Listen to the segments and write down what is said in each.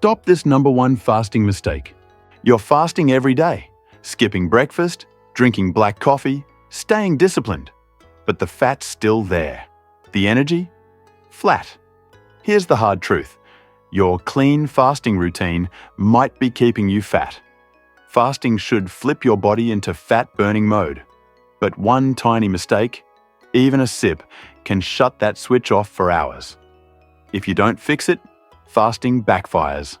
Stop this number one fasting mistake. You're fasting every day, skipping breakfast, drinking black coffee, staying disciplined. But the fat's still there. The energy? Flat. Here's the hard truth. Your clean fasting routine might be keeping you fat. Fasting should flip your body into fat-burning mode. But one tiny mistake, even a sip, can shut that switch off for hours. If you don't fix it, fasting backfires.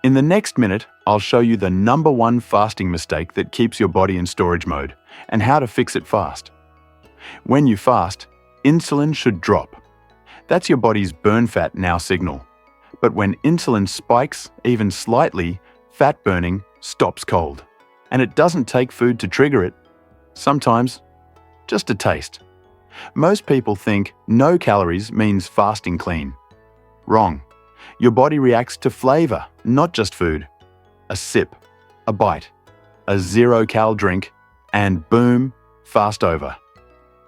In the next minute, I'll show you the number one fasting mistake that keeps your body in storage mode and how to fix it fast. When you fast, insulin should drop. That's your body's burn fat now signal. But when insulin spikes, even slightly, fat burning stops cold. And it doesn't take food to trigger it. Sometimes, just a taste. Most people think no calories means fasting clean. Wrong. Your body reacts to flavor, not just food. A sip, a bite, a zero-cal drink, and boom, fast over.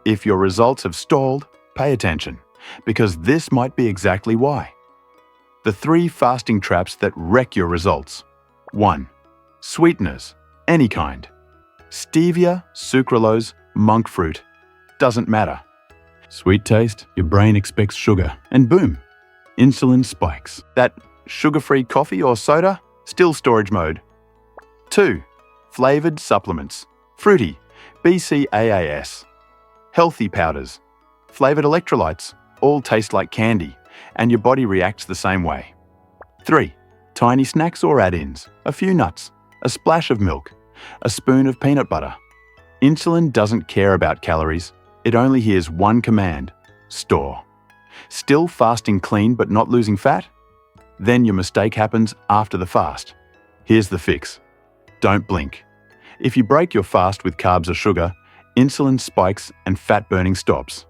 If your results have stalled, pay attention, because this might be exactly why. The 3 fasting traps that wreck your results. 1. Sweeteners, any kind. Stevia, sucralose, monk fruit. Doesn't matter. Sweet taste, your brain expects sugar, and boom, insulin spikes. That sugar-free coffee or soda, still storage mode. 2. Flavored supplements. Fruity, BCAAs. Healthy powders. Flavored electrolytes, all taste like candy, and your body reacts the same way. 3. Tiny snacks or add-ins. A few nuts, a splash of milk, a spoon of peanut butter. Insulin doesn't care about calories. It only hears one command: store. Still fasting clean but not losing fat? Then your mistake happens after the fast. Here's the fix. Don't blink. If you break your fast with carbs or sugar, insulin spikes and fat burning stops.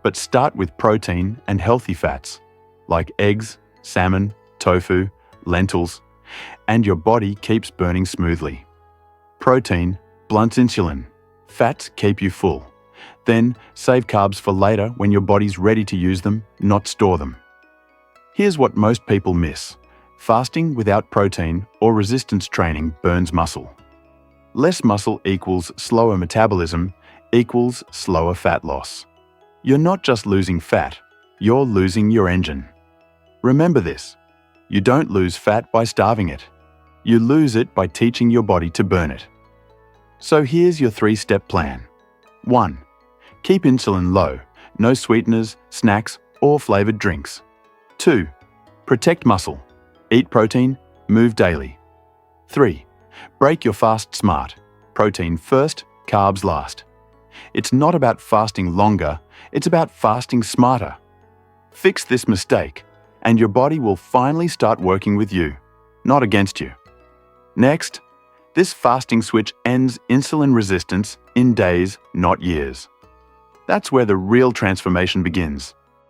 But start with protein and healthy fats, like eggs, salmon, tofu, lentils, and your body keeps burning smoothly. Protein blunts insulin. Fats keep you full. Then save carbs for later when your body's ready to use them, not store them. Here's what most people miss. Fasting without protein or resistance training burns muscle. Less muscle equals slower metabolism equals slower fat loss. You're not just losing fat, you're losing your engine. Remember this. You don't lose fat by starving it. You lose it by teaching your body to burn it. So here's your 3-step plan. 1. Keep insulin low, no sweeteners, snacks, or flavored drinks. 2. Protect muscle. Eat protein, move daily. 3. Break your fast smart. Protein first, carbs last. It's not about fasting longer, it's about fasting smarter. Fix this mistake, and your body will finally start working with you, not against you. Next, this fasting switch ends insulin resistance in days, not years. That's where the real transformation begins.